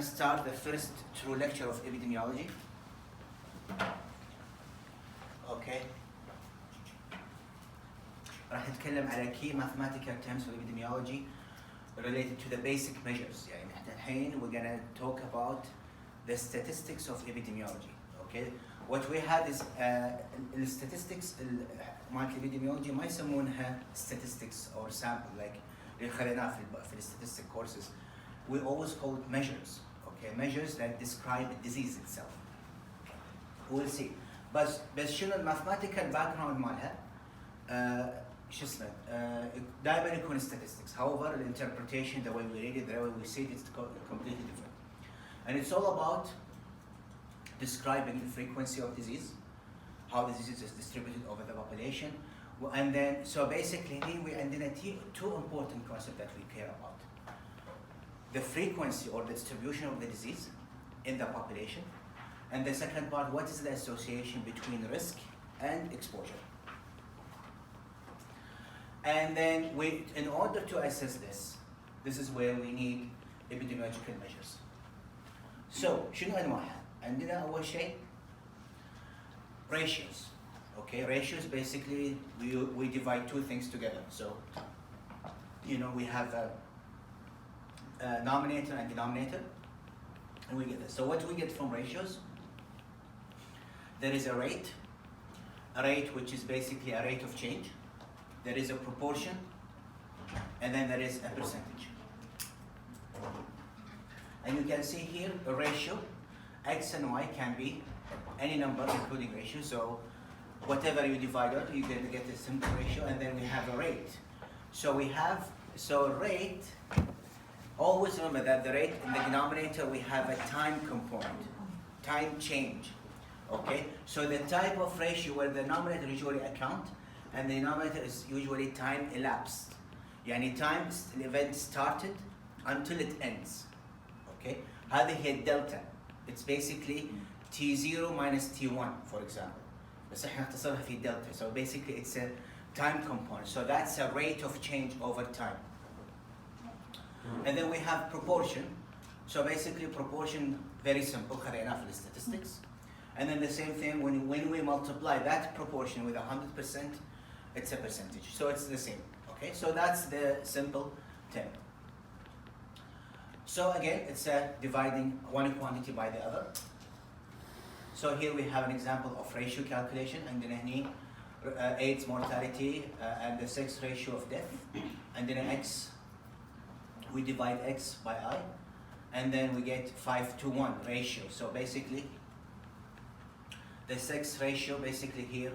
gonna start the first true lecture of epidemiology. Okay. راح نتكلم على key mathematical terms for epidemiology related to the basic measures. يعني احنا الحين we're gonna talk about the statistics of epidemiology. Okay. What we had is the statistics مالت epidemiology ما يسمونها statistics or sample like اللي خليناه في statistic courses. We always call it measures. Okay, measures that describe the disease itself. We'll see. بس شنو الماثematical background مالها؟ شو اسمه؟ دائما يكون statistics. However, the interpretation, the way we read it, the way we see it, is completely different. And it's all about describing the frequency of disease, how the disease is distributed over the population, and then so basically here we ended two important concepts that we care about: the frequency or the distribution of the disease in the population, and the second part, what is the association between risk and exposure. And then in order to assess this is where we need epidemiological measures. So شنو أنواعها؟ عندنا أول شيء ratios. Okay, ratios basically we divide two things together. So we have a nominator and denominator, and we get this. So what we get from ratios? There is a rate which is basically a rate of change. There is a proportion, and then there is a percentage. And you can see here a ratio, x and y can be any number including ratio. So whatever you divide out, you're going to get a simple ratio, and then we have a rate. So rate, always remember that the rate in the denominator we have a time component, time change. Okay, so the type of ratio where the denominator usually account and the denominator is usually time elapsed. يعني time the event started until it ends. Okay, هذه هي الدلتا. It's basically T0 minus T1 for example. بس احنا نختصرها في delta. So basically it's a time component. So that's a rate of change over time. And then we have proportion. So basically proportion, very simple, خليناه في statistics. And then the same thing, when we multiply that proportion with 100%, it's a percentage. So it's the same. Okay, so that's the simple term. So again, it's dividing one quantity by the other. So here we have an example of ratio calculation, and then AIDS mortality and the sex ratio of death, and then X, we divide X by I, and then we get 5:1 ratio. So basically, the sex ratio basically here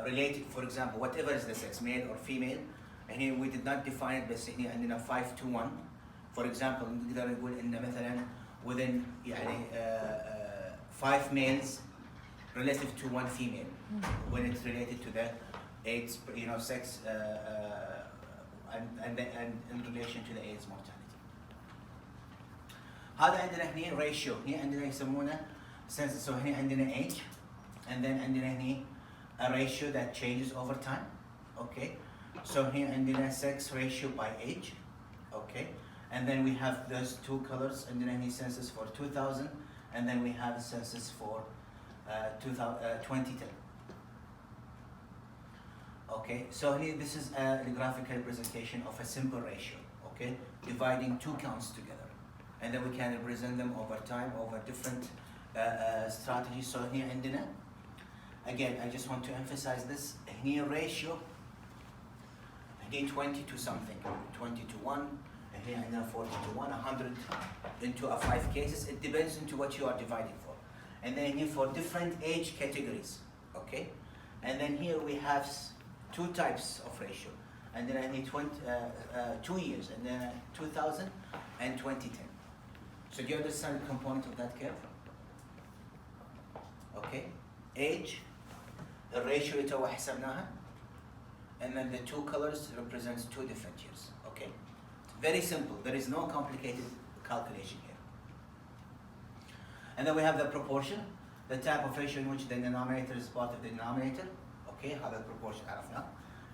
related, for example, whatever is the sex, male or female, and here we did not define it, but here عندنا 5:1. For example, نقدر نقول إن مثلا within يعني 5 males relative to 1 female when it's related to the AIDS, sex and in relation to the AIDS mortality. هذا عندنا هنا ratio. هنا عندنا يسمونه census. So هنا عندنا age, and then عندنا هنا a ratio that changes over time. Okay, so here عندنا sex ratio by age. Okay, and then we have those two colors, and then any census for 2000, and then we have a census for 2010. Okay, so here this is a graphical representation of a simple ratio. Okay, dividing two counts together, and then we can represent them over time, over different strategies. So here عندنا, again, I just want to emphasize this. Here ratio, here 20 to something, 20 to 1. Here عندنا 40 to 1, 100 into 5 cases. It depends into what you are dividing for. And then here for different age categories, okay? And then here we have two types of ratio. And then I need 2 years, and then 2000 and 2010. So do you understand the component of that curve? Okay, age, the ratio اللي تو حسبناها, and then the two colors represents 2 different years. Okay, very simple. There is no complicated calculation here. And then we have the proportion, the type of ratio in which the denominator is part of the denominator. Okay, هذا البروبورشن عرفناه.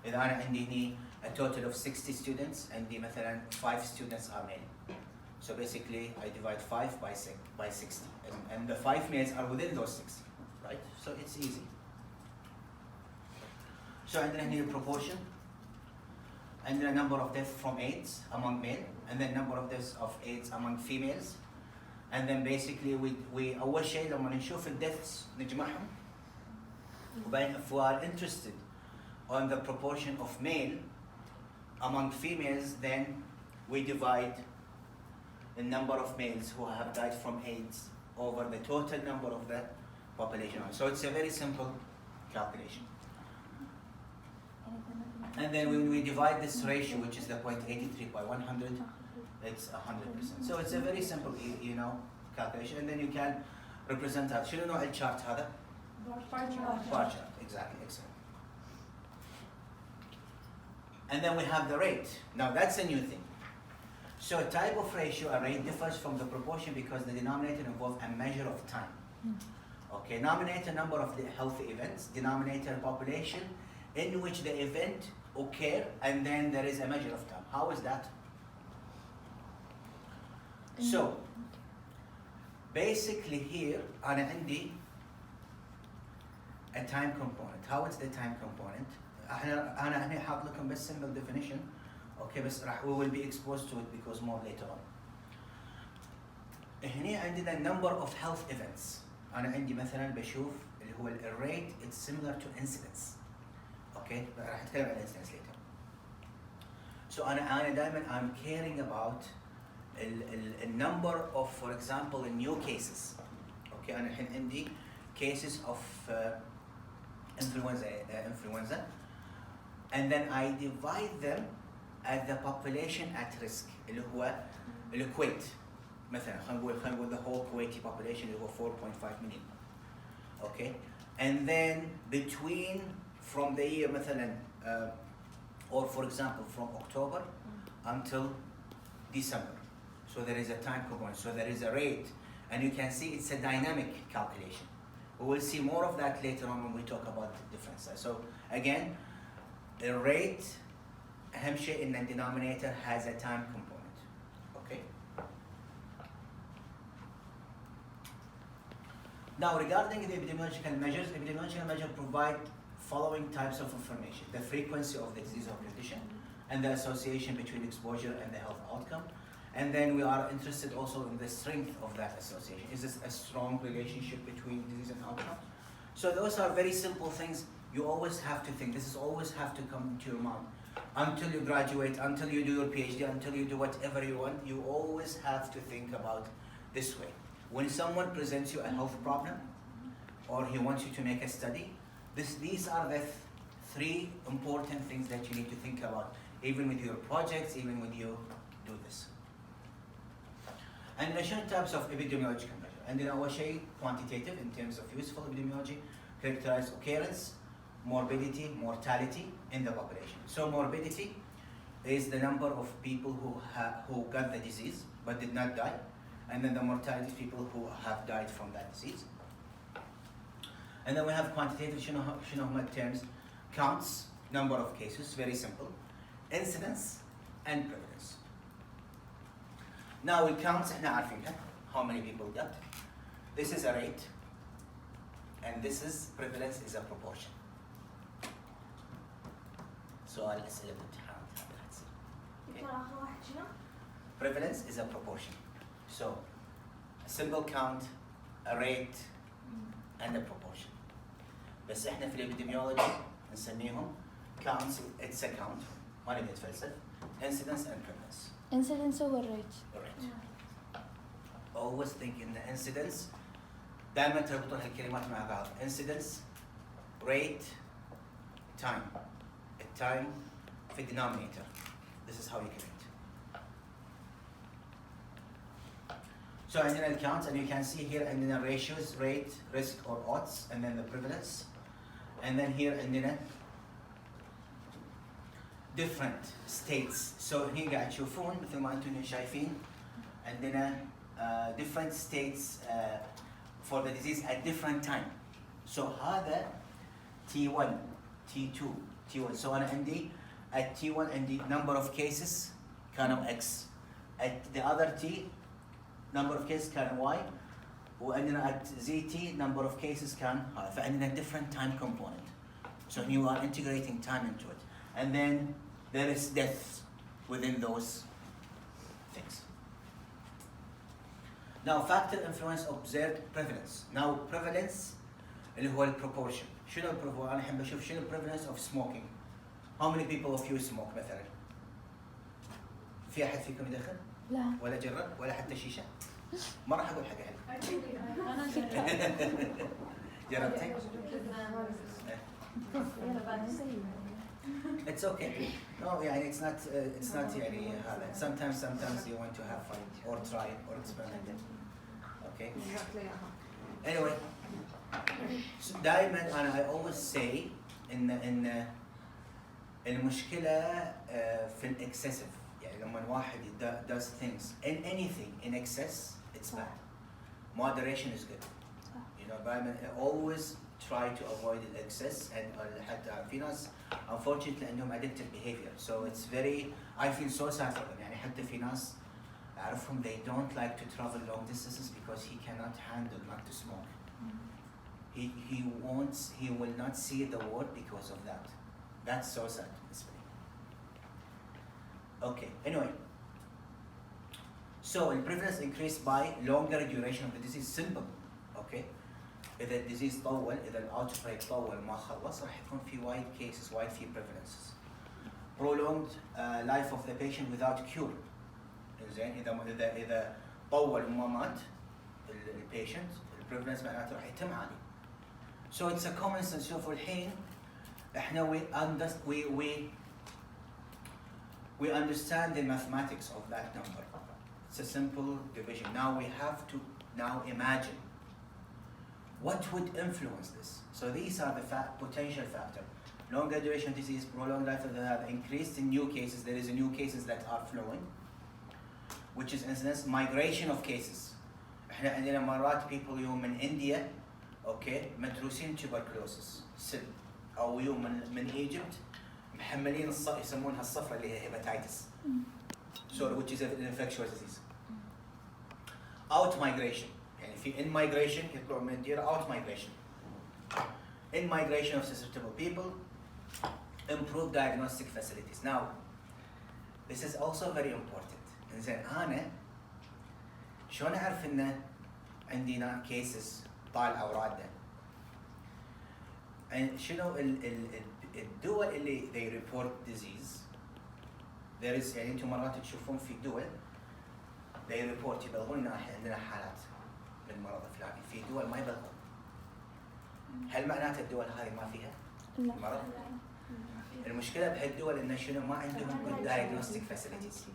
إذا أنا عندي هني a total of 60 students and the مثلا 5 students are male. So basically I divide 5 by 60 and the 5 males are within those 60, right? So it's easy. So عندنا هنا proportion and the number of deaths from AIDS among male and then number of deaths of AIDS among females. And then basically we أول شيء لما نشوف الdeaths نجمعهم وبعدين if we are interested on the proportion of male among females, then we divide the number of males who have died from AIDS over the total number of the population. So it's a very simple calculation. And then when we divide this ratio, which is the 0.83 by 100, it's 100%. So it's a very simple, calculation. And then you can represent that. شنو نوع الشارت هذا؟ Bar chart, exactly, excellent. And then we have the rate. Now that's a new thing. So a type of ratio, a rate differs from the proportion because the denominator involves a measure of time. Okay, numerator number of the healthy events, denominator population in which the event occur, and then there is a measure of time. How is that? So basically here أنا عندي a time component. How is the time component? أنا هنا حاط لكم بس simple definition. Okay, بس we will be exposed to it because more later on. هنا عندنا number of health events. أنا عندي مثلا بشوف اللي هو الرate it's similar to incidence. Okay, راح أتكلم عن incidence later. So أنا دائما I'm caring about the number of, for example, new cases. Okay, أنا الحين عندي cases of influenza, and then I divide them at the population at risk اللي هو الكويت مثلا خلينا نقول the whole Kuwaiti population اللي هو 4.5 million. Okay, and then between from the year مثلا or for example from October until December. So there is a time component, so there is a rate, and you can see it's a dynamic calculation. We will see more of that later on when we talk about the differences. So again, the rate, أهم شيء إن the denominator has a time component. Okay. Now regarding the epidemiological measures provide following types of information: the frequency of the disease or condition, and the association between exposure and the health outcome. And then we are interested also in the strength of that association. Is this a strong relationship between disease and outcome? So those are very simple things you always have to think. This is always have to come into your mind. Until you graduate, until you do your PhD, until you do whatever you want, you always have to think about this way. When someone presents you a health problem, or he wants you to make a study, these are the three important things that you need to think about, even with your projects, even when you do this. And different types of epidemiological measure. And then أول شيء quantitative in terms of useful epidemiology, characterize occurrence, morbidity, mortality in the population. So morbidity is the number of people who got the disease but did not die, and then the mortality is people who have died from that disease. And then we have quantitative شنو هم terms, counts, number of cases, very simple, incidence and prevalence. Now we count احنا عارفينها how many people got. This is a rate, and this is prevalence is a proportion. سؤال أسئلة بالامتحان هذا. Prevalence is a proportion. So a simple count, a rate, and a proportion. بس احنا في الابيديميولوجي نسميهم counts, it's a count, ما نبي نتفلسف, incidence and prevalence. Incidence over rate. Right. Always think in the incidence. دائما تربطون هالكلمات مع بعض. Incidence, rate, time. Time في denominator. This is how you connect. So عندنا الcounts, and you can see here عندنا ratios, rate, risk or odds, and then the prevalence. And then here عندنا different states. So هنا قاعد تشوفون مثل ما انتم شايفين عندنا different states for the disease at different time. So هذا T1, T2, T1. So أنا عندي at T1 عندي number of cases كانوا X. At the other T number of cases كانوا Y. وعندنا at ZT number of cases كان هذا. فعندنا different time component. So you are integrating time into it. And then there is death within those things. Now factor influence observed prevalence. Now prevalence اللي هو البروبورشن. شنو البروبورشن؟ أنا الحين بشوف شنو prevalence of smoking. How many people of you smoke مثلا؟ في أحد فيكم يدخن؟ لا. ولا جرب؟ ولا حتى شيشة؟ ما راح أقول حاجة حلوة. أنا كنت جربتي؟ It's okay. No, يعني it's not يعني هذا. Sometimes you want to have fun or try it or experiment it. Okay. Anyway, so دائما أنا I always say إن المشكلة في الإكسسيف. يعني لما الواحد does things in anything in excess, it's bad. Moderation is good. You know, دائما always try to avoid the excess and حتى في ناس unfortunately عندهم addictive behavior, so it's very, I feel so sad for them. يعني حتى في ناس أعرفهم they don't like to travel long distances because he cannot handle not to smoke. He will not see the world because of that. That's so sad. Okay, anyway. So the prevalence increased by longer duration of the disease. Simple, okay? إذا الديزيز طول، إذا الأوتبريك طول ما خلص راح يكون في وايد cases، وايد في prevalences. Prolonged life of the patient without cure. زين إذا طول وما مات البيشنت البريفلنس معناته راح يتم عالي. So it's a common sense. شوفوا الحين إحنا we understand the mathematics of that number. It's a simple division. Now we have to now imagine what would influence this. So these are the potential factors. Longer duration of disease, prolonged life of the health, increased in new cases. There is new cases that are flowing, which is incidence, migration of cases. احنا عندنا مرات people يوم من India, okay, مدروسين tuberculosis, SIL, أو يوم من Egypt محملين يسمونها الصفرة اللي هي hepatitis, so which is an infectious disease. Out migration. يعني في in migration يطلعوا من الديرة out migration. In migration of susceptible people, improve diagnostic facilities. Now, this is also very important. إنزين أنا شلون أعرف إن عندنا cases طالعة ورادة؟ شنو الدول اللي they report disease? There is يعني أنتم مرات تشوفون في دول they report يبلغون إن عندنا حالات من مرض فلاني، في دول ما يبلغون. هل معناته الدول هذه ما فيها مرض؟ المشكلة بهالدول إن شنو ما عندهم good diagnostic facilities.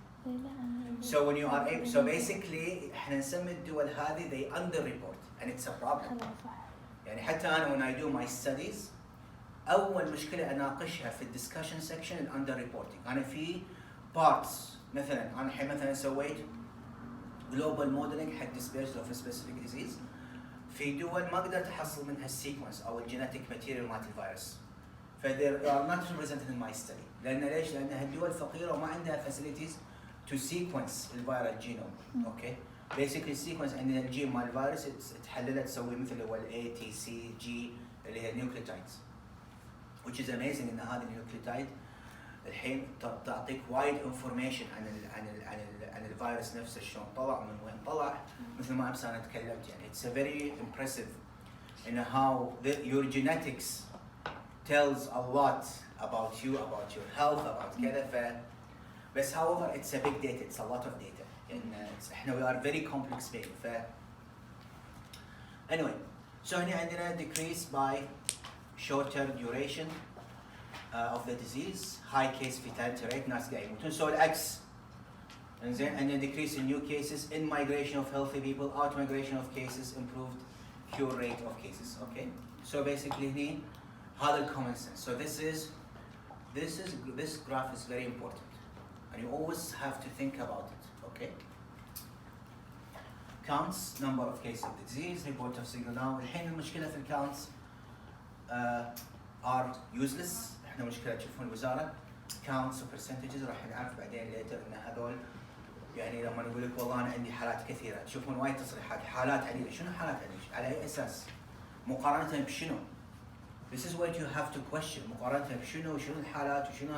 So when you are able, so basically إحنا نسمي الدول هذه they underreport and it's a problem. يعني حتى أنا when I do my studies أول مشكلة أناقشها في discussion section ال underreporting. أنا في parts مثلا أنا الحين مثلا سويت global modeling حق dispersal of a specific disease في دول ما قدرت أحصل منها السيكونس أو الجينيتيك ماتيريال مالت الفيروس. ف they are not represented in my study. لأن ليش؟ لأن هالدول فقيرة وما عندها facilities to sequence الفيروس genome. Okay. Basically sequence عندنا الجين مال الفيروس تحللها تسوي مثل هو ال A, T, C, G اللي هي nucleotides. Which is amazing إن هذا النيوكليوتايد الحين تعطيك وايد information عن الفيروس نفسه شلون طلع من وين طلع مثل ما أمس أنا تكلمت يعني it's a very impressive in how your genetics tells a lot about you, about your health, about كذا بس however it's a big data, it's a lot of data and إحنا we are very complex being anyway so هنا عندنا decrease by shorter duration of the disease, high case fatality rate, ناس قاعد يموتون. So العكس. And then decrease in new cases, in migration of healthy people, out migration of cases, improved cure rate of cases. Okay. So basically هني هذا common sense. So this graph is very important, and you always have to think about it. Okay. Counts, number of cases of the disease, report of single now. الحين المشكلة في الcounts are useless. احنا مشكلة تشوفون الوزارة counts و percentages راح نعرف بعدين later ان هذول يعني لما نقول لك والله انا عندي حالات كثيره تشوفون وايد تصريحات حالات عديده، شنو حالات عديده؟ على اي اساس؟ مقارنه بشنو؟ This is what you have to question. مقارنه بشنو؟ شنو الحالات وشنو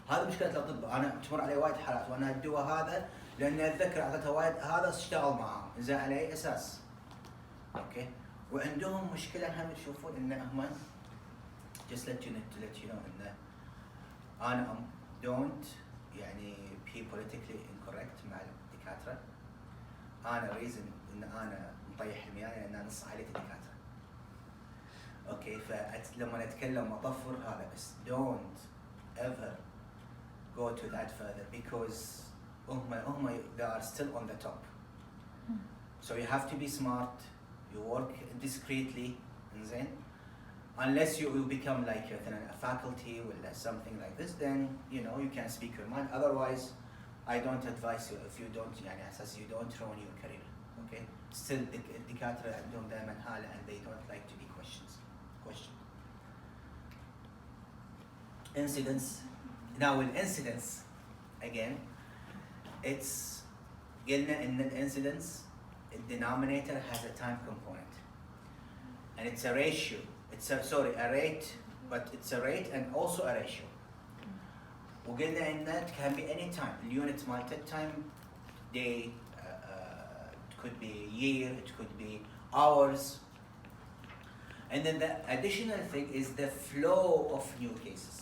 هذا مشكله الاطباء. انا تمر علي وايد حالات وانا الدواء هذا لاني اتذكر اعطيته وايد هذا اشتغل معاه، زين على اي اساس؟ اوكي؟ وعندهم مشكله هم تشوفون ان هم just let you know ان انا don't يعني be politically incorrect مع الدكاتره. انا reason ان انا مطيح المياه لان نص عائلتي دكاتره. اوكي فلما اتكلم اطفر هذا بس don't ever go to that further because هم they are still on the top. So you have to be smart, you work discreetly, زين. Unless you become like a faculty or something like this, then you can speak your mind. Otherwise, I don't advise you if you don't يعني أساس you don't ruin your career. Okay? Still الدكاترة عندهم دائما حالة and they don't like to be questioned. Incidents. Now with incidents, again, it's قلنا إن الincidents, the denominator has a time component, and it's a ratio. It's a rate, but it's a rate and also a ratio. وقلنا إن it can be any time. الunit مالته time, day, it could be year, it could be hours. And then the additional thing is the flow of new cases.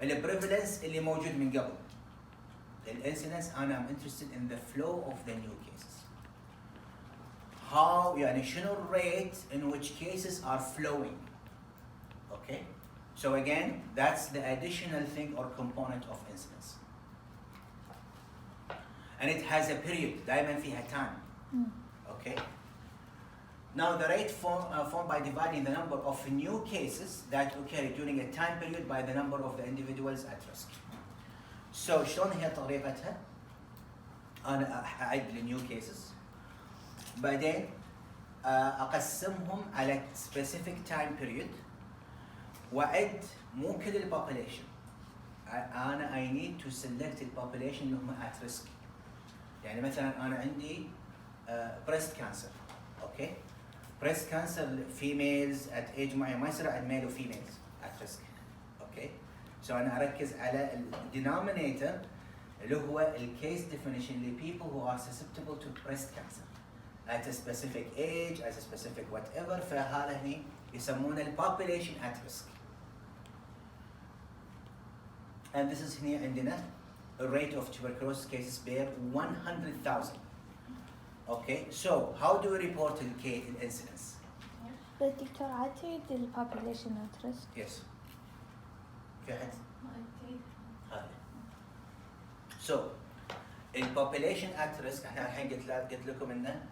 The prevalence اللي موجود من قبل. The incidence I'm interested in the flow of the new cases. How يعني شنو rate in which cases are flowing. Okay? So again, that's the additional thing or component of incidence. And it has a period, دائما فيها time. Okay? Now the rate formed by dividing the number of new cases that occur during a time period by the number of the individuals at risk. So شلون هي طريقتها؟ أنا أعد النيو cases. بعدين أقسمهم على specific time period وأعد مو كل البوبوليشن. أنا I need to select البوبوليشن اللي هم at risk. يعني مثلا أنا عندي breast cancer. Okay? breast cancer females at age معين ما يصير عند male و females at risk. Okay? So أنا أركز على denominator اللي هو case definition ل people who are susceptible to breast cancer at a specific age, at a specific whatever. فهذا هني يسمونه population at risk. And this is هني عندنا a rate of tuberculosis cases per 100,000. Okay, so how do we report the incidence? بس دكتور عاد تعيد البوبوليشن at risk. Yes. في أحد؟ هذا. So population at risk احنا الحين قلت لكم انه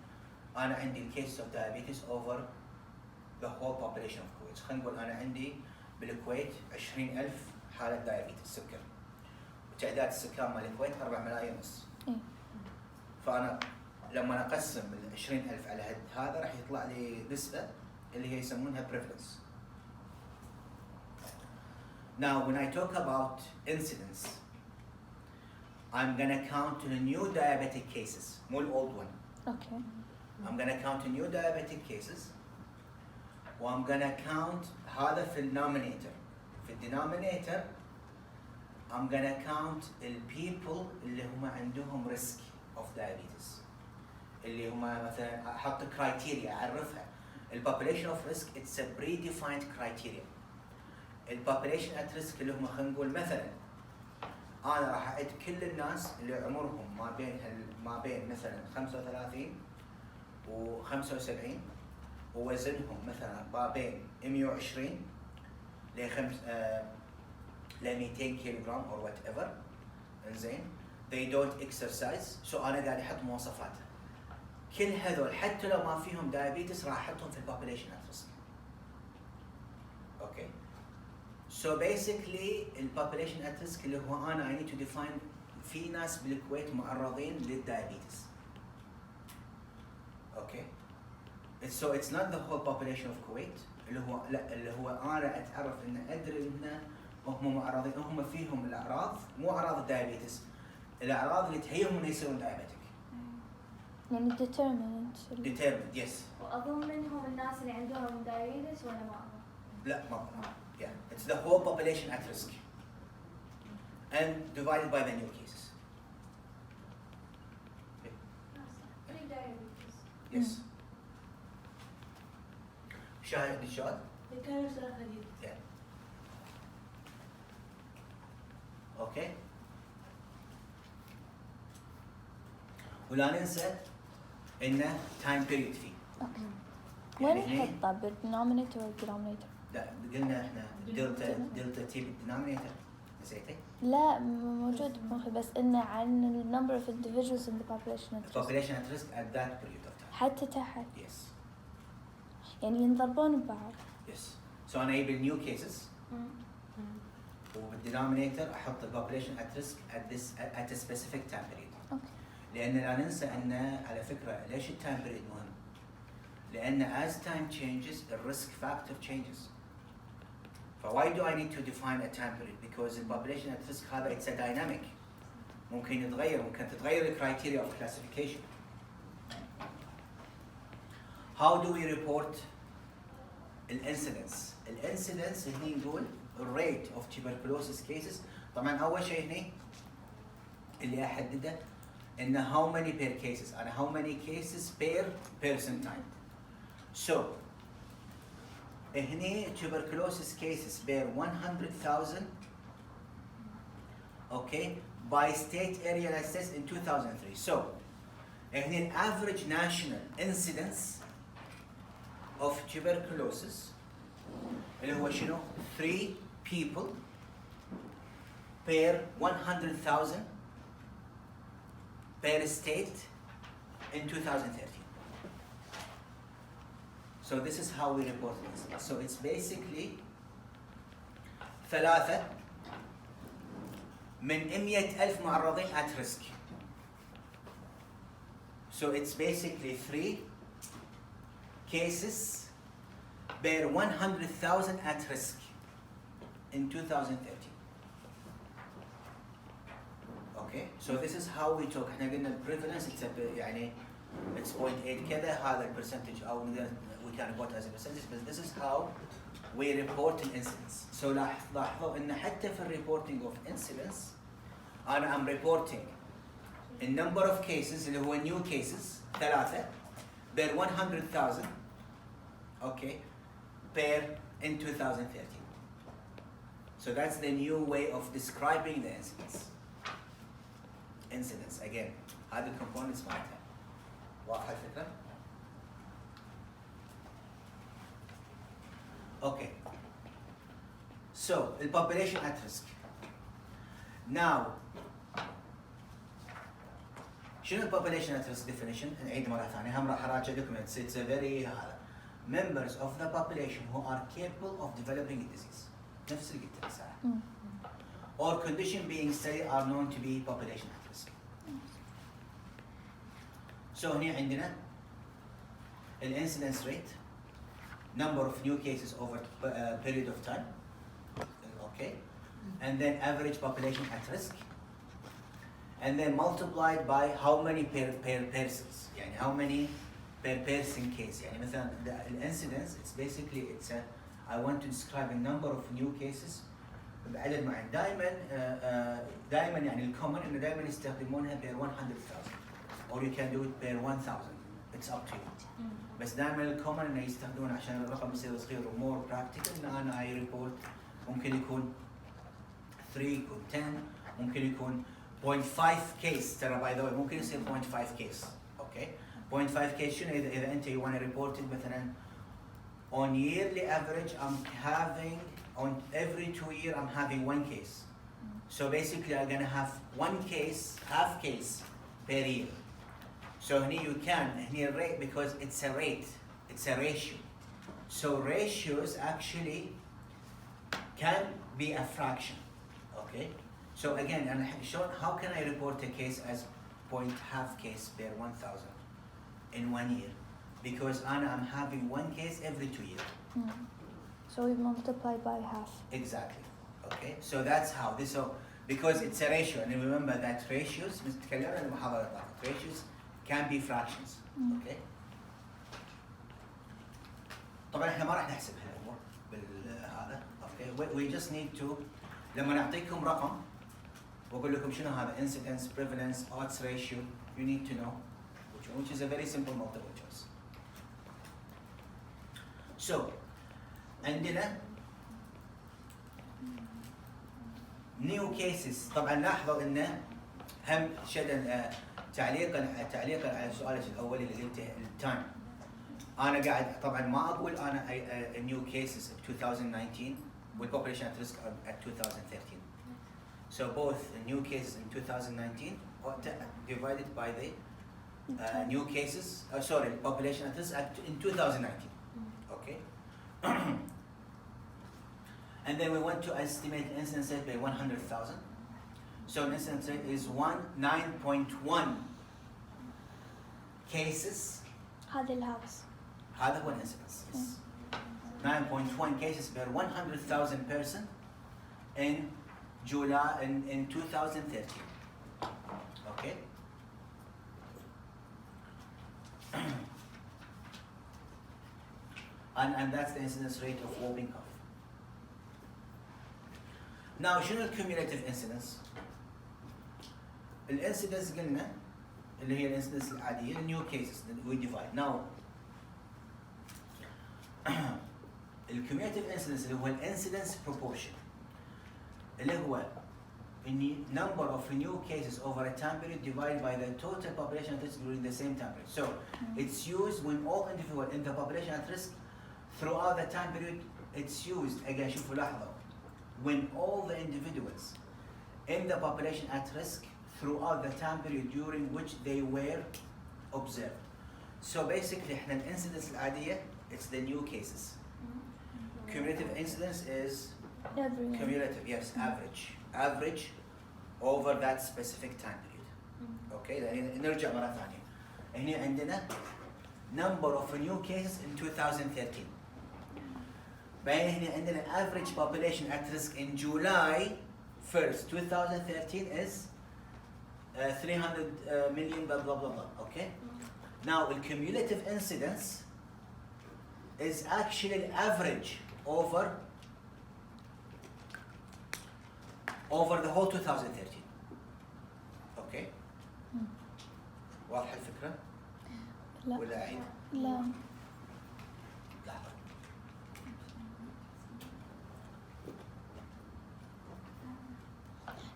انا عندي الكيس of diabetes over the whole population of Kuwait. خلينا نقول انا عندي بالكويت 20,000 حالة diabetes سكر. وتعداد السكان مال الكويت 4 ملايين ونص. فانا لما اقسم ال 20,000 على هذا راح يطلع لي نسبة اللي هي يسمونها prevalence. Now when I talk about incidence, I'm gonna count the new diabetic cases, مو old one. Okay. I'm gonna count the new diabetic cases. I'm gonna count هذا في denominator. في denominator I'm gonna count the people اللي هم عندهم risk of diabetes. اللي هم مثلا احط criteria اعرفها. population of risk it's a predefined criteria. population at risk اللي هم خلينا نقول مثلا انا راح اعد كل الناس اللي عمرهم ما بين مثلا 35 و 75 ووزنهم مثلا ما بين 120 ل 200 كيلو جرام or whatever. انزين they don't exercise. so انا قاعد احط مواصفاتها. كل هذول حتى لو ما فيهم diabetes راح احطهم في population at risk. Okay. So basically population at risk اللي هو أنا I need to define في ناس بالكويت معرضين للدايابيتس. Okay. So it's not the whole population of Kuwait اللي هو لا اللي هو أنا أتعرف إن أدري إن هم فيهم الاعراض مو اعراض الدايابيتس، الاعراض اللي تهيئهم انه يصيرون دايابيتك. يعني determinant. determined yes. واظن منهم الناس اللي عندهم دايابيتس ولا ما اظن؟ لا ما أظن. yeah it's the whole population at risk and divided by the new cases. yes. شاهد الشاهد؟ كانوا سؤال خليل. yeah. اوكي. ولا ننسى انه تايم بيريد فيه. اوكي. وين نحطه بالدينومينيتور والدينومينيتور؟ لا قلنا احنا دلتا تي بالدينومينيتور. نسيتي؟ لا موجود بمخي بس انه عن ال number of individuals in the population at risk. population at risk at that period of time. حتى تحت. yes. يعني ينضربون ببعض. yes. so انا اجيب النيو كيسز وبالدينومينيتور احط population at risk at a specific time period. اوكي. لان لا ننسى ان على فكره ليش التايم بيريد مهم؟ لان as time changes the risk factor changes. why do I need to define a time period? Because the population at risk هذا it's a dynamic. ممكن يتغير، ممكن تتغير the criteria of classification. How do we report الانسيدنس؟ الانسيدنس هني نقول الريت of tuberculosis cases. طبعا اول شيء هني اللي احدده ان how many per cases and how many cases per person time. So هني tuberculosis cases per 100,000 okay by state area assessed in 2003. So هني average national incidence of tuberculosis اللي هو شنو 3 people per 100,000 per state in 2013. So this is how we report this. So it's basically 3 من 100,000 معرضين at risk. So it's basically 3 cases per 100,000 at risk in 2013. Okay, so this is how we talk. احنا قلنا prevalence it's يعني it's 0.8 كذا هذا percentage أو we can report as a percentage, but this is how we report an incidence. So لاحظوا إن حتى في reporting of incidence أنا am reporting a number of cases اللي هو new cases 3 per 100,000 okay per in 2013. So that's the new way of describing the incidence. Incidence again هذه components مالتها واضحة الفكرة؟ Okay. So the population at risk. Now شنو ال population at risk definition؟ نعيد مرة ثانية هم راح أراجع لكم it's a very members of the population who are capable of developing a disease. نفس اللي قلت الساعة. Or condition being studied are known to be population at risk. So هنا عندنا ال incidence rate, number of new cases over a period of time, okay, and then average population at risk, and then multiplied by how many per persons, يعني how many per person case. يعني مثلا the incidence it's basically it's a I want to describe a number of new cases بعدد معين. دائما يعني الكومن انه دائما يستخدمونها per 100,000 or you can do it per 1,000. It's up to you. بس دائما الكومن انه يستخدمون عشان الرقم يصير صغير و more practical ان انا I report ممكن يكون 3 يكون 10 ممكن يكون 0.5 case ترى by the way ممكن يصير 0.5 case okay 0.5 case شنو اذا انت you want to report it مثلا on yearly average I'm having on every 2 years I'm having 1 case. So basically I'm gonna have 1 case, half case per year. So here you can, here rate because it's a rate, it's a ratio. So ratios actually can be a fraction, okay? So again, and how can I report a case as half case per 1,000 in 1 year? Because I'm having 1 case every 2 years. So we multiply by half. Exactly, Okay, so that's how this. So because it's a ratio, and remember that ratios, تكلمنا المحاضرة اللي طافت, ratios can be fractions. Okay. طبعا احنا ما راح نحسب هالامور بالهذا. Okay. We just need to لما نعطيكم رقم واقول لكم شنو هذا incidence, prevalence, odds ratio, you need to know which is a very simple multiple choice. So عندنا new cases. طبعا لاحظوا انه هم شدا تعليقا على سؤالك الاول اللي قلته التايم. انا قاعد طبعا ما اقول انا new cases of 2019 with population at risk at 2013. So both the new cases in 2019 are divided by the new cases, population at risk in 2019. Okay. And then we want to estimate incidence rate by 100,000. So an incidence rate is 9.1 cases. هذا الهاوس. هذا هو الانسيدنس. 9.1 cases per 100,000 person in July in 2013. Okay. And that's the incidence rate of whooping cough. Now شنو الكوميوليتيف انسيدنس؟ الانسيدنس قلنا اللي هي الانسيدنس العاديه النيو كيسز we divide. Now الكوميوليتيف انسيدنس اللي هو الانسيدنس proportion اللي هو number of new cases over a time period divided by the total population at risk during the same time period. So it's used when all individuals in the population at risk throughout the time period. It's used again شوفوا لاحظوا when all the individuals in the population at risk throughout the time period during which they were observed. So basically احنا الانسيدنس العادية it's the new cases. Cumulative incidence is cumulative, yes, average over that specific time period. Okay, نرجع مرة ثانية. هنا عندنا number of new cases in 2013. بعدين هنا عندنا average population at risk in July 1st 2013 is 300 million blah blah blah blah. Okay. Now the cumulative incidence is actually an average over the whole 2013. Okay. واضحة الفكرة؟ لا. ولا أعيد؟ لا. لحظة.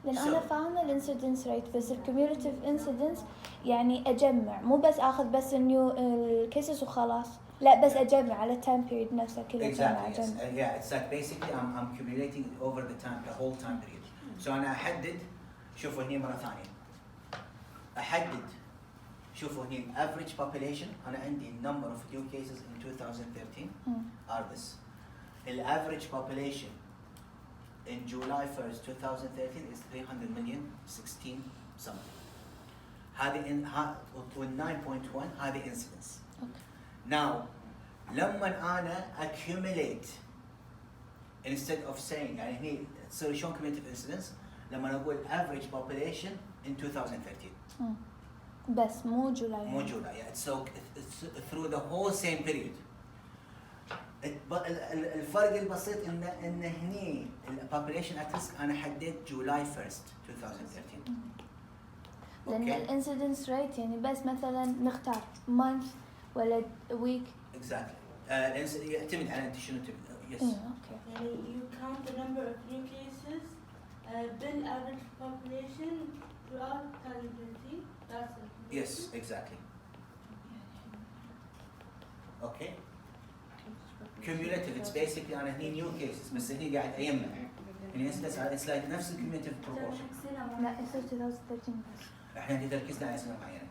لأن أنا فاهمة الانسيدنس ريت بس الكوميوليتيف انسيدنس يعني أجمع مو بس آخذ بس النيو الكيسز وخلاص. لا بس أجمع على التايم بيريد نفسه كله أجمع. Exactly. Yes. Yeah. It's like basically I'm accumulating over the whole time period. So أنا أحدد شوفوا هني مرة ثانية. أحدد شوفوا هني average population أنا عندي number of new cases in 2013 are this. The average population in July 1st 2013 is 300 million 16 something. هذه 9.1 هذه incidence. Now لما أنا accumulate instead of saying يعني هني تصير شلون cumulative incidence لما نقول average population in 2013. بس مو جولاي. مو جولاي. Yeah. So it's through the whole same period. الفرق البسيط ان هني population at risk انا حددت July 1st 2013. لأن الانسيدنس ريت يعني بس مثلا نختار month ولا week. Exactly. يعتمد على انت شنو تبي. Yes. Okay. يعني you count the number of new cases bill average population throughout 2013. That's it. Yes, exactly. Okay. Cumulative, it's basically on a new cases بس هني قاعد أيمنا. يعني it's like نفس cumulative proportion. لا يصير 2013 بس. احنا هني تركيزنا على سنة معينة.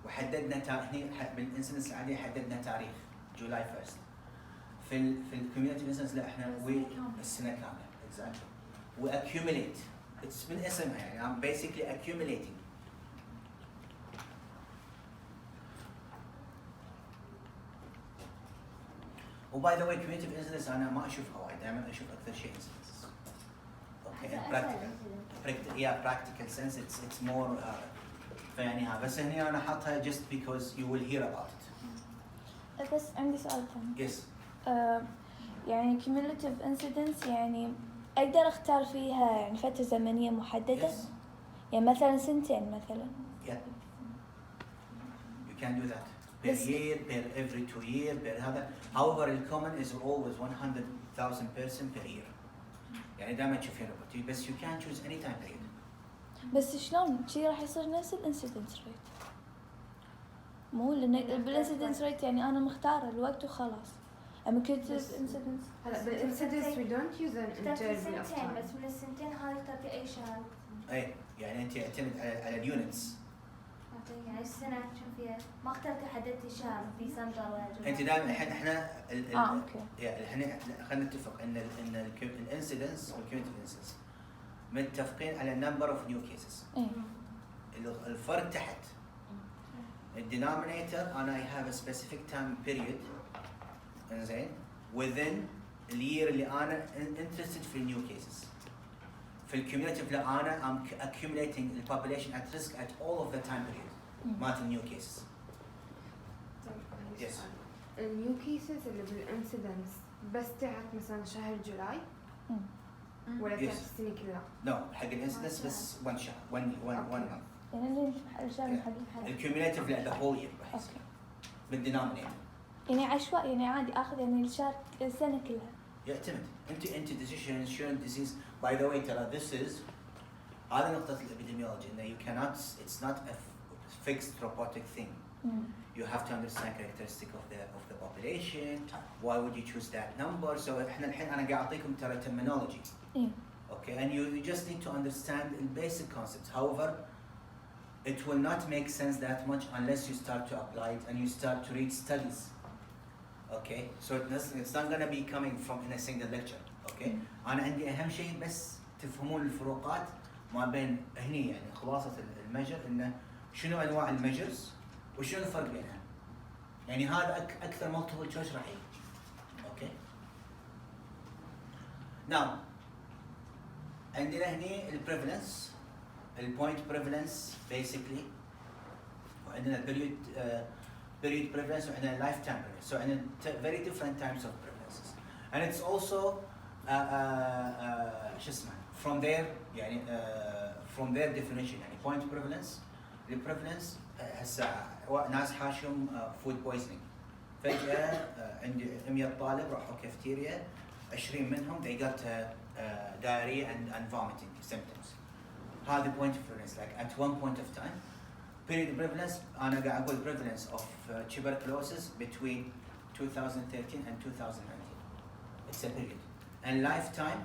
وحددنا هني بالانسنس العادية حددنا تاريخ July 1st. في الكوميونتي انسنس لا احنا السنة كاملة. Exactly. We accumulate. It's من اسمها يعني I'm basically accumulating. وباي ذا واي كوميونتيف انسيدنس انا ما اشوفها وايد دائما اشوف اكثر شيء انسيدنس okay in practical sense it's more فيعني ها بس هني انا حاطها just because you will hear about it. بس عندي سؤال ثاني. Yes. يعني cumulative incidence يعني أقدر أختار فيها يعني فترة زمنية محددة؟ Yes. يعني مثلا سنتين مثلا. Yeah. You can do that. Per بس- year, per every 2 year, per هذا. However, the common is always 100,000 person per year. يعني دائما تشوفين روبوتي بس you can choose any time period. بس شلون شي راح يصير نفس الانسيدنس ريت؟ مو لأن بالانسيدنس ريت يعني أنا مختارة الوقت وخلاص. أما كنت بس- انسيدنس هلا بالانسيدنس we don't use an تعطي interval of سنتين time. بس من السنتين هذه تعطي أي شهر. اي يعني انت يعتمد على اليونتس. تعطي يعني السنة كم فيها ما اخترتي حددتي شهر ديسمبر ولا جولای. انت دائما الحين احنا أوكي. الحين خلينا نتفق ان الانسيدنس والكيوميتيف انسيدنس متفقين على number of new cases. إيه. الفرق تحت الدينومينيتور انا I have a specific time period انزين within اليير اللي انا interested في new cases. في الكيوميتيف لا انا I'm accumulating the population at risk at all of the time period مالت new cases. Yes. النيو كيسز اللي بالانسيدنس بس تاعت مثلا شهر جولاي ولا Yes. تاعت السنة كلها؟ No حق الانسيدنس بس one شهر one month. يعني اللي الشهر حق الحالة. الكيوميتيف لا the whole year بحس أوكي. بالدينومينيتور. يعني عشوائي يعني عادي آخذ يعني الشهر السنة كلها. يعتمد انت decision شلون disease by the way ترى this is هذه نقطة الابيديميولوجي انه you cannot it's not a fixed robotic thing. You have to understand characteristic of the population. Why would you choose that number? So احنا الحين انا قاعد اعطيكم ترى terminology. إيه. Okay, and you just need to understand the basic concepts. However, it will not make sense that much unless you start to apply it and you start to read studies. Okay, so it's not going to be coming from in a single lecture. Okay, أنا عندي أهم شيء بس تفهمون الفروقات ما بين هني يعني خلاصة الميجر إنه شنو أنواع الميجرز وشنو الفرق بينها. يعني هذا أكثر multiple choice راح يجي. Okay. Now عندنا هني البريفالنس البوينت بريفالنس basically وعندنا البريود period prevalence وعندنا lifetime prevalence. So عندنا very different types of prevalences and it's also شو اسمه from their يعني from their definition يعني point prevalence البريفالنس هسه ناس حاشهم food poisoning فجأة عندي 100 طالب راحوا كافتيريا 20 منهم they got diarrhea and vomiting symptoms. هذه point of prevalence like at one point of time. Period prevalence أنا قاعد أقول prevalence of tuberculosis between 2013 and 2019. It's a period. And lifetime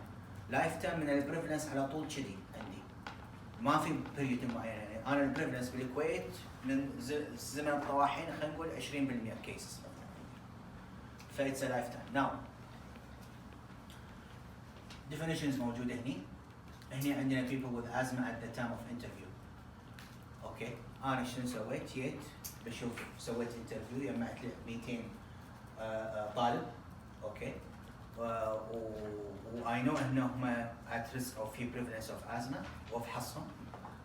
من البريفالنس على طول كذي عندي. ما في period معين يعني أنا البريفالنس بالكويت من زمن الطواحين خلينا نقول 20% cases. ف it's a lifetime. Now definitions موجودة هني. هني عندنا people with asthma at the time of interview. اوكي انا شنو سويت؟ جيت بشوف سويت انترفيو جمعت لي 200 طالب اوكي واي نو انهم at risk of في prevalence of asthma وافحصهم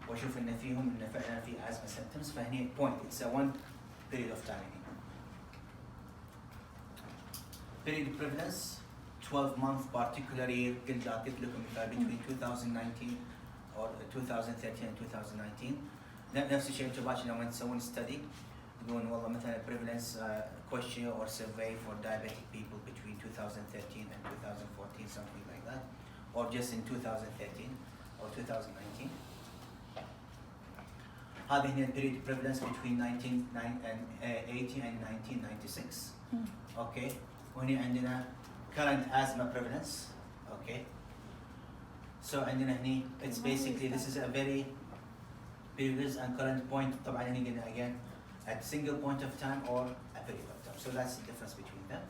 واشوف ان فيهم ان فعلا في asthma symptoms فهني point it's a one period of time هني. Period prevalence 12 month particularly قلت اعطيت لكم مثال between 2019 or 2013 and 2019 نفس الشيء انتم باكر لما تسوون study تقولون والله مثلا prevalence question or survey for diabetic people between 2013 and 2014 something like that or just in 2013 or 2019 هذه هنا period prevalence between 1980 and 1996 اوكي وهنا عندنا current asthma prevalence okay so عندنا هني it's basically this is a very previous and current point طبعا هني قلنا again at single point of time or a period of time so that's the difference between them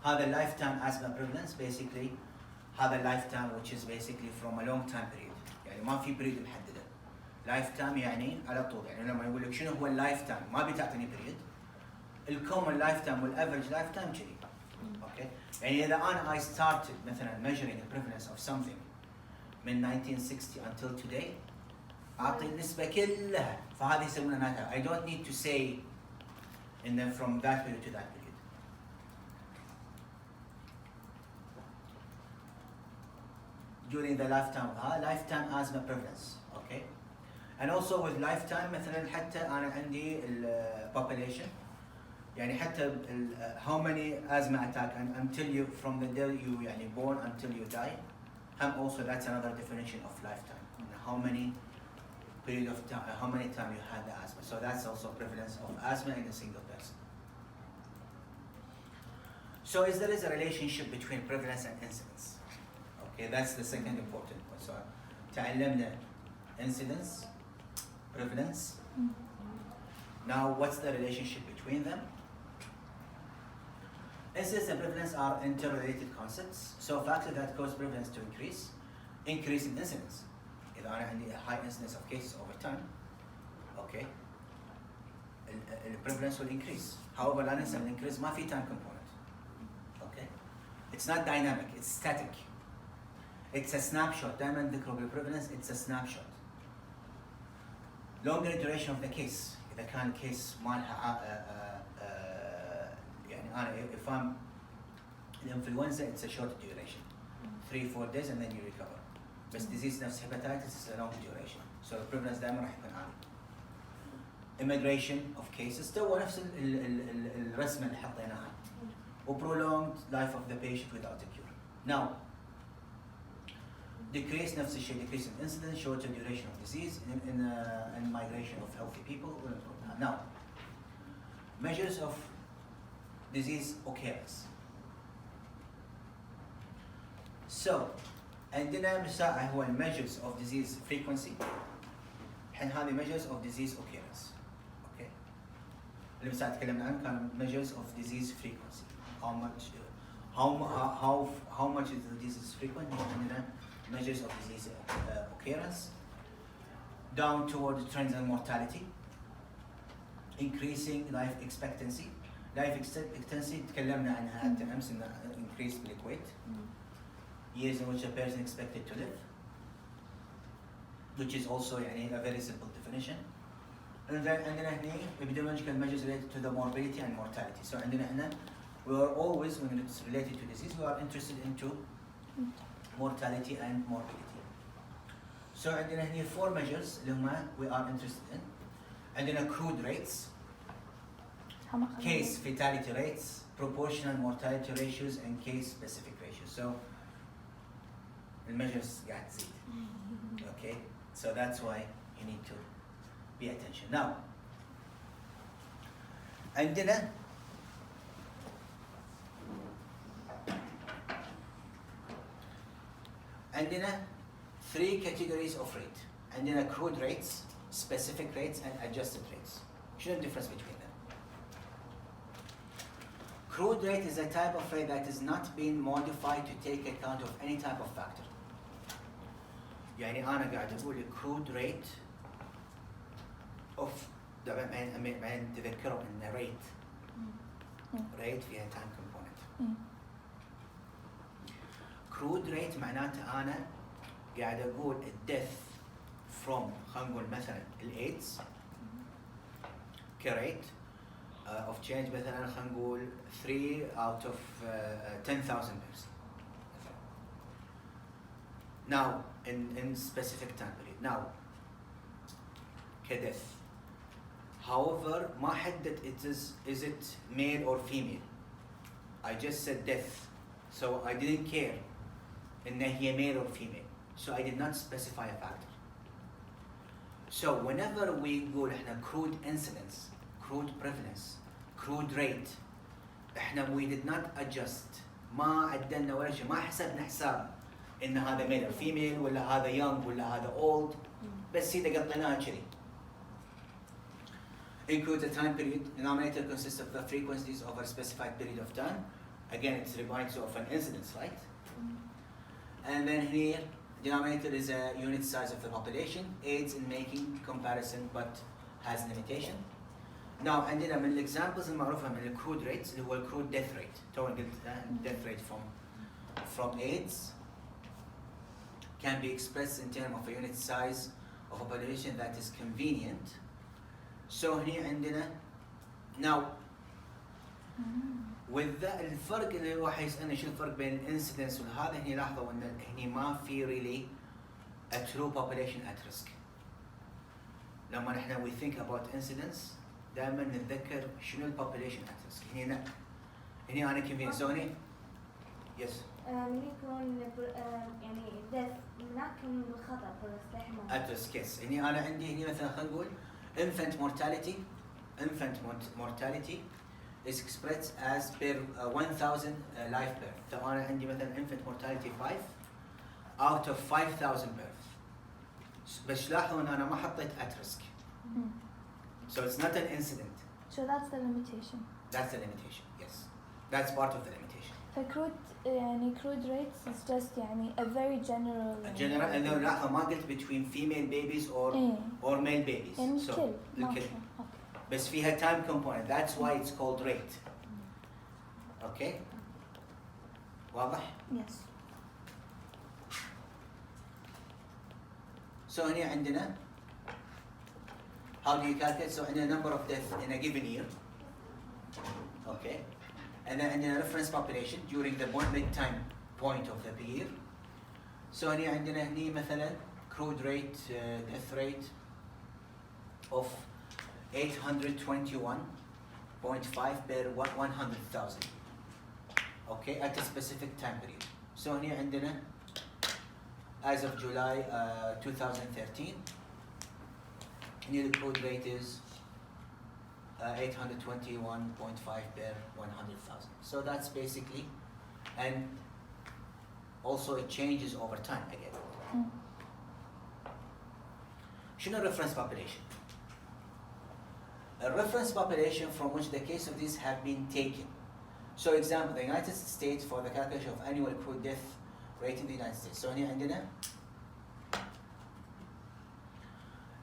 هذا lifetime asthma prevalence basically هذا lifetime which is basically from a long time period يعني ما في period محددة lifetime يعني على طول يعني لما يقول لك شنو هو lifetime ما بتعطيني period الcommon lifetime والaverage lifetime كذي Okay. يعني إذا I started مثلا measuring the prevalence of something من 1960 until today أعطي النسبة كلها فهذه يسمونها I don't need to say from that period to that period. During the lifetime lifetime asthma prevalence. Okay. And also with lifetime مثلا حتى أنا عندي population يعني حتى how many asthma attack until you from the day you يعني born until you die. Also that's another definition of lifetime. How many period of time, how many time you had the asthma. So that's also prevalence of asthma in a single person. So there is a relationship between prevalence and incidence. Okay, that's the second important one. So تعلمنا incidence, prevalence. Now what's the relationship between them? Incidence and prevalence are interrelated concepts. So factors that cause prevalence to increase in incidence. إذا أنا عندي a high incidence of cases over time, okay, the prevalence will increase. However, لا ننسى ال increase ما في time component. Okay, it's not dynamic, it's static. It's a snapshot. دائما ذكروا بالprevalence, it's a snapshot. Longer duration of the case. إذا كان case مالها يعني أنا if I'm influenza, it's a short duration, 3-4 days and then you recover. بس disease نفس hepatitis is a long duration. So the prevalence دائما راح يكون عالي. Immigration of cases تو نفس الرسمة اللي حطيناها. prolonged life of the patient without a cure. Now, decrease نفس الشيء, decrease in incidence, shorter duration of disease in migration of healthy people. Now, measures of disease occurrence. So, عندنا مساحة هو measures of disease frequency. الحين هذه measures of disease occurrence. Okay. اللي مساحة تكلمنا عنه كان measures of disease frequency. How much is the disease frequent? عندنا measures of disease occurrence. Down toward trends and mortality. Increasing life expectancy. Life expectancy تكلمنا عنها حتى أمس إنه increase بالكويت. Years in which a person expected to live, which is also يعني a very simple definition. And then عندنا هنا epidemiological measures related to the morbidity and mortality. So عندنا هنا we are always, when it's related to disease, we are interested into mortality and morbidity. So عندنا هنا 4 measures اللي هما we are interested in. عندنا crude rates, case fatality rates, proportional mortality ratios, and case specific ratios. So the measures قاعد تزيد. Okay, so that's why you need to pay attention. Now, عندنا عندنا 3 categories of rate. عندنا crude rates, specific rates, and adjusted rates. شنو الديفرنس between them? Crude rate is a type of rate that is not being modified to take account of any type of factor. يعني أنا قاعد أقول crude rate of بعدين تذكروا إن rate فيها time component. Crude rate معناته أنا قاعد أقول death from خلينا نقول مثلا الإيدز كريت of change مثلا خلينا نقول 3 out of 10,000 person. Now in specific time period. Now كdeath. However ما حدد is it male or female. I just said death. So I didn't care إن هي male or female. So I did not specify a factor. So whenever we نقول إحنا crude incidence, crude prevalence, crude rate, إحنا we did not adjust. ما عدلنا ولا شيء. ما حسبنا حساب إن هذا male or female ولا هذا young ولا هذا old. بس إذا قطيناها كذي. Includes a time period. Denominator consists of the frequencies over a specified period of time. Again, it's reminds you of an incidence, right? And then here, denominator is a unit size of the population, aids in making comparison but has limitation. Now عندنا من الاكزامبلز المعروفه من الكرود ريتس اللي هو الكرود ديث ريت تو قلت death rate from AIDS can be expressed in terms of a unit size of a population that is convenient. So هنا عندنا now with الفرق اللي هو حيسألنا شو الفرق بين الانسيدنس وهذا. هنا لاحظوا ان هنا ما في really a true population at risk. لما نحن we think about incidence دائما نتذكر شنو البوبوليشن at risk. هنا انا convenient زوني yes من يكون يعني death هناك من الخطر والاستحمام. at risk yes. هنا انا عندي هنا مثلا خلينا نقول infant mortality is expressed as per 1000 live birth. فأنا عندي مثلا infant mortality 5 out of 5000 birth. بس لاحظوا ان انا ما حطيت at risk. So it's not an incident. So that's the limitation. That's the limitation. Yes. That's part of the limitation. فcrude يعني crude rates is just يعني a very general. A general and then لاحظوا ما قلت between female babies or male babies. يعني So الكل. الكل. بس فيها time component. That's why it's called rate. Okay. واضح؟ Yes. So هنا عندنا how do you calculate? So عندنا number of deaths in a given year. Okay. And then عندنا reference population during the mid time point of the year. So هنا عندنا هني مثلا crude rate death rate of 821.5 per 100,000. Okay, at a specific time period. So هنا عندنا as of July 2013, the crude rate is 821.5 per 100,000. So that's basically, and also it changes over time again. شنو reference population? A reference population from which the case of these have been taken. So example, the United States for the calculation of annual crude death rate in the United States. So هنا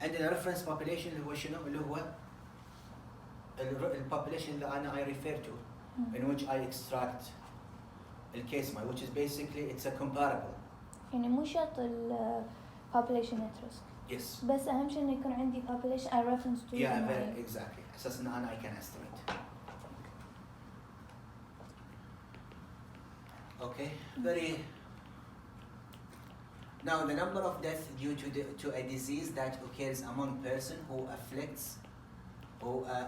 عندنا reference population اللي هو شنو؟ اللي هو population اللي أنا I refer to in which I extract the case my, which is basically it's a comparable. يعني مو شرط population at risk. Yes. بس أهم شيء إنه يكون عندي population I reference to. Yeah, very exactly. أساس إن أنا I can estimate. Okay, very. Now, the number of deaths due to a disease that occurs among person who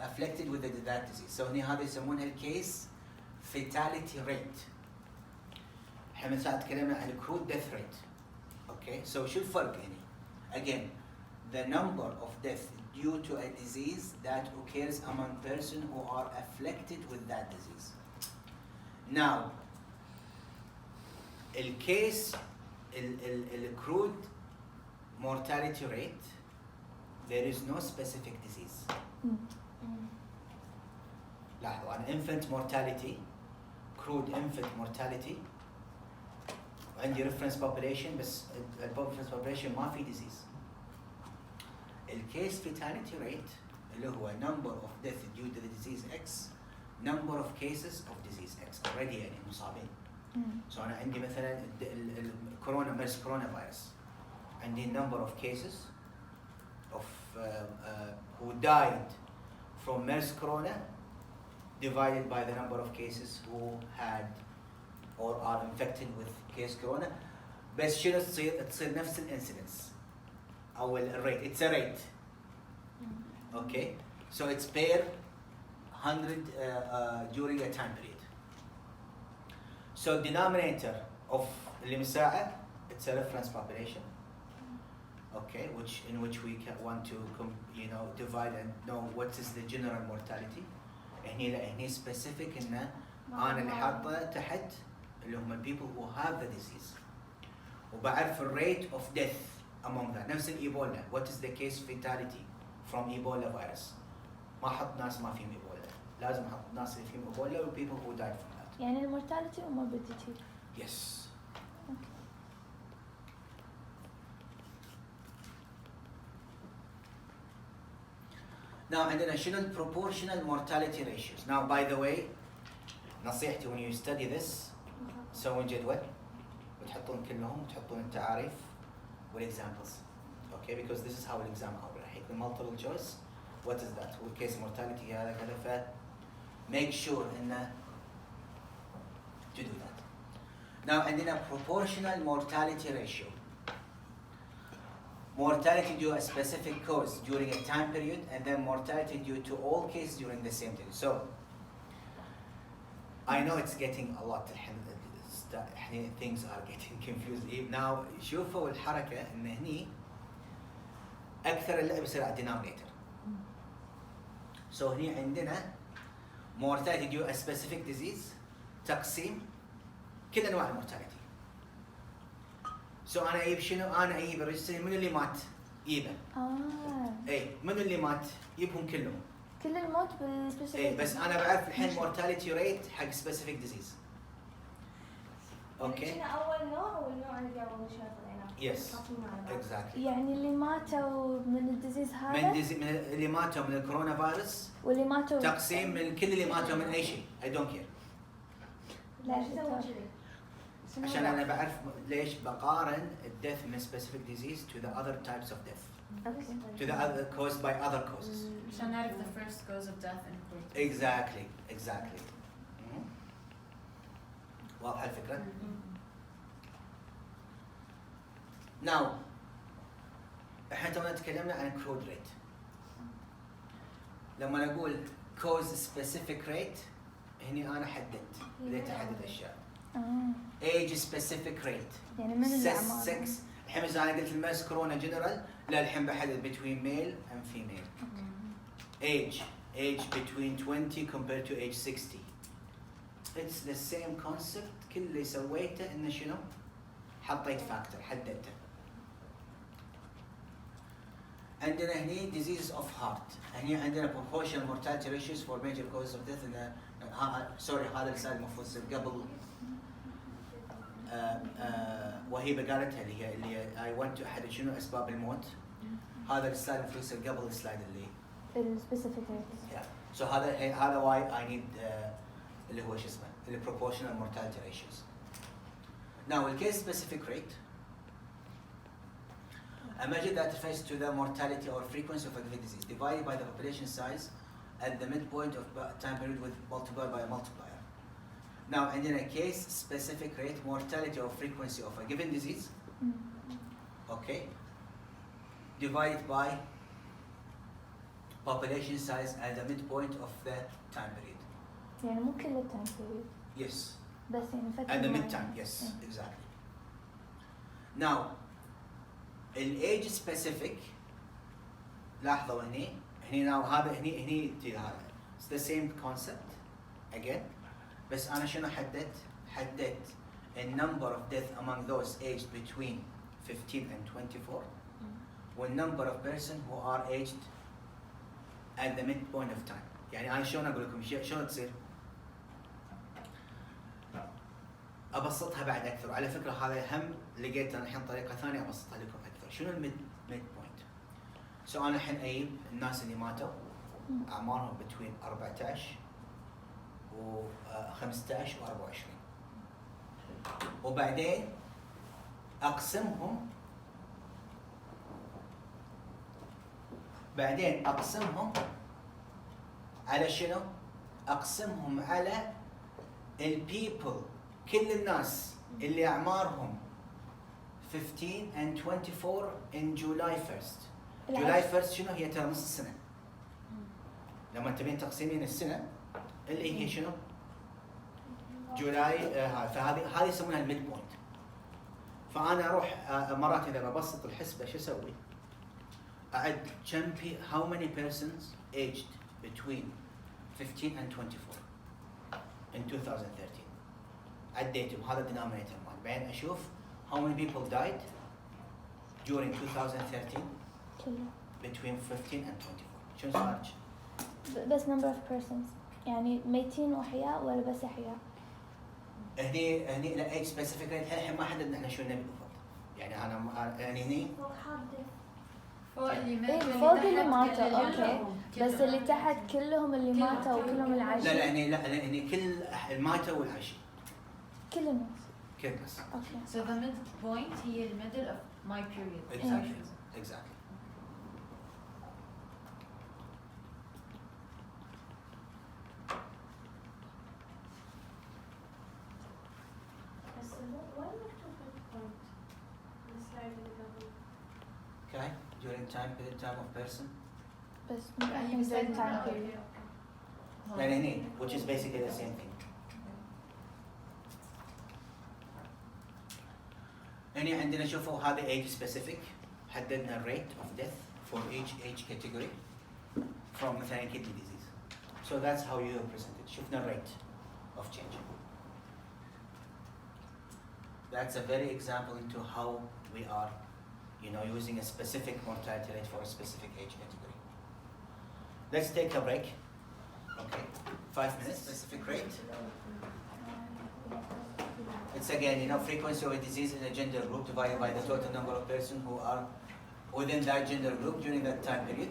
afflicted with that disease. So هذا يسمونها الكيس fatality rate. احنا مثلا تكلمنا عن crude death rate. Okay, so شو الفرق هنا؟ Again, the number of deaths due to a disease that occurs among person who are afflicted with that disease. Now, الكيس crude mortality rate, there is no specific disease. لاحظوا عن infant mortality, crude infant mortality, عندي reference population بس reference population ما في disease. الcase fatality rate اللي هو number of death due to the disease X, number of cases of disease X already يعني مصابين. So أنا عندي مثلا الكورونا MERS كورونا فيروس عندي number of cases of who died from MERS corona divided by the number of cases who had or are infected with case corona. بس شنو تصير نفس الانسيدنس أو الريت. It's a rate. Okay. So it's per 100 during a time period. So denominator of اللي مساعد it's a reference population. Okay, in which we want to divide and know what is the general mortality. هني specific إنه أنا اللي حاطه تحت اللي هم people who have the disease. وبعرف rate of death among that. نفس الإيبولا. What is the case fatality from Ebola virus? ما أحط ناس ما فيهم إيبولا. لازم أحط ناس اللي فيهم إيبولا و people who died from that. يعني المورتاليتي وموربيديتي. Yes. Okay. Now عندنا شنو ال proportional mortality ratios. Now by the way نصيحتي when you study this تسوون جدول وتحطون كلهم وتحطون التعاريف والexamples. Okay, because this is how the exam out راح يكون multiple choice. What is that? والcase mortality هذا كذا ف make sure إنه to do that. Now عندنا proportional mortality ratio. Mortality due to a specific cause during a time period, and then mortality due to all cases during the same period. So, I know it's getting a lot. Things are getting confused. Now, شوفوا الحركة إن هني أكثر اللعب يصير على denominator. So هني عندنا mortality due to a specific disease تقسيم كل أنواع المورتاليتي. سو انا اجيب شنو؟ انا اجيب الريجستري من اللي مات يجيبه. اي من اللي مات يجيبهم كلهم. كل الموت بالسبيسيفيك. اي بس انا بعرف الحين مورتاليتي ريت حق سبيسيفيك ديزيز. اوكي؟ شنو اول نوع والنوع اللي قبل شوي طلعناه؟ يس اكزاكتلي. يعني اللي ماتوا من الديزيز هذا؟ من اللي ماتوا من الكورونا فيروس واللي ماتوا تقسيم من كل اللي ماتوا من اي شيء. اي دونت كير. لا عشان انا بعرف ليش بقارن الديث من specific disease to the other types of death. Okay. To the other caused by other causes. عشان نعرف the first cause of death and cause. Exactly. واضحة الفكرة؟ Now احنا تونا تكلمنا عن crude rate. لما نقول cause specific rate هني انا حددت بديت احدد اشياء. age specific rate. يعني من الأعمار. 6 الحين إذا أنا قلت الماس كورونا جنرال لا الحين بحدد between male and female. Age between 20 compared to age 60. It's the same concept. كل اللي سويته إنه شنو؟ حطيت فاكتور حددته. عندنا هني diseases of heart. هني عندنا proportional mortality ratios for major causes of death. سوري هذا السؤال المفروض يصير قبل. وهيبة قالتها اللي هي I want to أحدد شنو أسباب الموت. هذا السلايد المفروض يصير قبل السلايد اللي. السبيسيفيك ريت. So هذا why I need اللي هو شو اسمه اللي proportional mortality ratios. Now the case specific rate. A measure that refers to the mortality or frequency of a given disease divided by the population size at the midpoint of time period with multiplied by a multiplier. Now, عندنا case specific rate mortality or frequency of a given disease, okay, divided by population size at the midpoint of the time period. يعني مو كل التايم بيريد. Yes. بس يعني فترة At the معينة. mid-time, yes, exactly. Now, age specific لاحظوا هني now هذا هني هذا. It's the same concept again. بس أنا شنو حددت a number of deaths among those aged between 15 and 24 وال number of persons who are aged at the midpoint of time. يعني أنا شلون أقول لكم شلون تصير؟ أبسطها بعد أكثر. على فكرة هذا هم لقيت أنا الحين طريقة ثانية أبسطها لكم أكثر. شنو الميد بوينت؟ سو أنا الحين أجيب الناس اللي ماتوا أعمارهم between 14 و 15 و 24 وبعدين أقسمهم على شنو؟ أقسمهم على البيبل كل الناس اللي أعمارهم 15 and 24 in July 1st. July 1st شنو هي ترى نص السنة. لما تبين تقسيمين السنة اللي هي شنو؟ جولاي فهذه يسمونها الميد بوينت. فأنا أروح مرات إذا ببسط الحسبة شو أسوي؟ أعد how many persons aged between 15 and 24 in 2013. عديتهم هذا الدينامينيتور مال. بعدين أشوف how many people died during 2013 between 15 and 24. شنو صار؟ بس number of persons يعني ميتين وأحياء ولا بس أحياء؟ هني لا age specific rate الحين ما حددنا احنا شو نبي بالضبط. يعني أنا يعني هني فوق اللي فوق اللي ماتوا. أوكي. بس اللي تحت كلهم اللي كلهم. ماتوا وكلهم اللي لا عايشين. لا هني كل الماتوا والعايشين كل الناس. كل الناس. اوكي. So the midpoint هي the middle of my period. Exactly. بس وين مكتوب midpoint؟ السلايد اللي قبل. Okay. During time of person. بس هي من beside time the period. يعني هني which is basically the same thing. هني عندنا شوفوا هذا age specific حددنا rate of death for each age category from مثلا kidney disease. So that's how you represent it. شفنا rate of change. That's a very example into how we are, using a specific mortality rate for a specific age category. Let's take a break. Okay, 5 minutes. Specific rate. It's again, frequency of a disease in a gender group divided by the total number of persons who are within that gender group during that time period.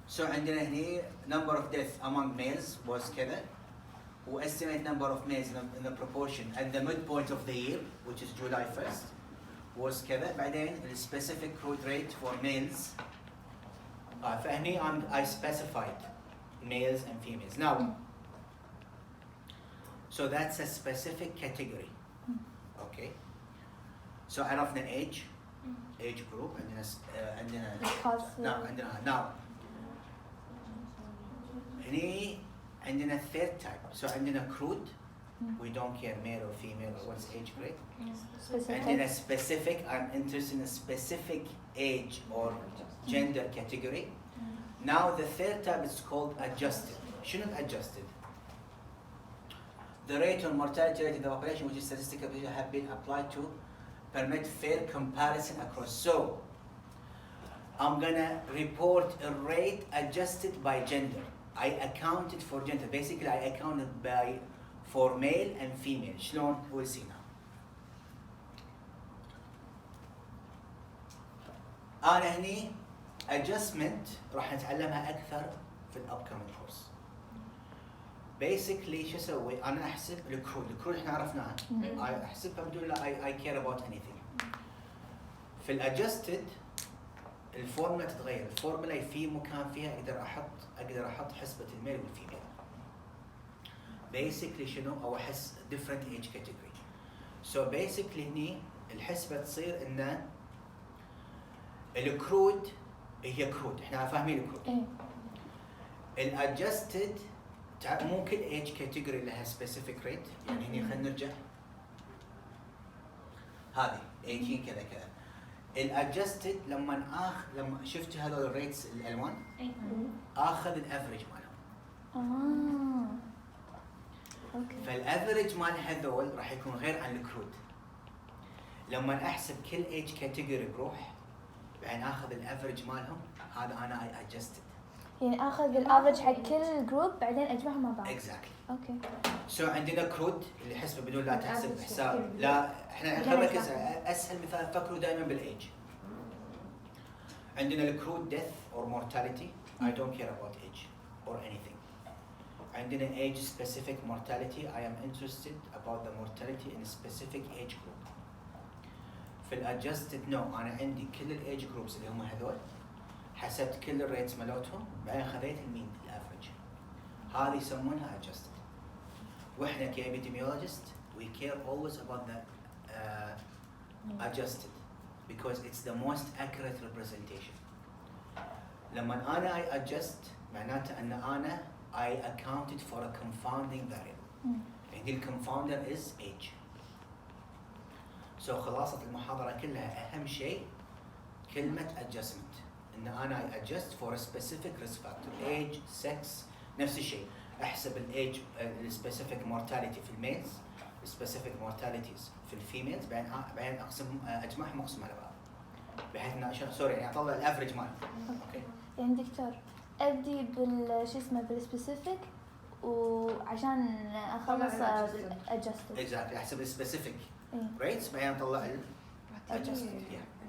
So عندنا هني number of deaths among males was كذا. We estimate number of males in the proportion at the midpoint of the year, which is July 1st, was كذا. بعدين the specific growth rate for males. فهني I specified males and females. Now, so that's a specific category. Okay. So عرفنا age group عندنا now هني عندنا third type. So عندنا crude. We don't care male or female or what's age grade. عندنا specific. I'm interested in a specific age or gender category. Now the third type is called adjusted. شنو adjusted? The rate or mortality rate in the population which is statistically have been applied to permit fair comparison across. So I'm gonna report a rate adjusted by gender. I accounted for gender. Basically I accounted for male and female. شلون? We'll see now. أنا هني adjustment راح نتعلمها أكثر في الupcoming course. Basically شو أسوي؟ أنا أحسب الكرود إحنا عرفناها. أحسبها بدون لا I care about anything. في الadjusted الفورمولا تتغير. الفورمولا في مكان فيها أقدر أحط حسبة الميل والفيميل. Basically شنو؟ أو أحس different age category. So basically هني الحسبة تصير إنه الكرود هي كرود. إحنا فاهمين الكرود. الادجستد مو كل ايج كاتيجوري لها سبيسيفيك ريت. يعني هني خلينا نرجع هذه 18 كذا كذا. الادجستد لما شفت هذول الريتس الالوان اخذ الافرج مالهم. اوكي. فالافرج مال هذول راح يكون غير عن الكرود. لما احسب كل ايج كاتيجوري بروح بعدين اخذ الافرج مالهم هذا انا اي ادجستد. يعني اخذ الافرج حق كل جروب بعدين اجمعهم مع بعض. Exactly. اوكي. سو عندنا كرود اللي حسبه بدون لا تحسب حساب. لا احنا نركز اسهل مثال فكروا دائما بالايج. عندنا الكرود ديث اور مورتاليتي. I don't care about age or anything. عندنا age specific mortality. I am interested about the mortality in a specific age group. في الادجستد نو انا عندي كل الايج جروبس اللي هم هذول حسبت كل الريتس مالتهم بعدين خذيت المين الافرج. هذه يسمونها adjusted. واحنا كابيديميولوجيست we care always about the adjusted because it's the most accurate representation. لما انا I adjust معناته ان انا I accounted for a confounding variable. يعني الكونفاوندر is age. So خلاصة المحاضرة كلها أهم شيء كلمة adjustment. إن أنا I adjust for a specific risk factor. Age, sex، نفس الشيء. أحسب ال age specific mortality في الميلز، specific mortalities في الفيميلز، بعدين أجمعهم أقسم على بعض. بحيث إن يعني أطلع الأفريج ماله. أوكي. يعني دكتور أبدي شو اسمه بالسبيسيفيك وعشان أخلص adjusted. Exactly. أحسب السبيسيفيك rates بعدين أطلع ال adjusted. Yeah.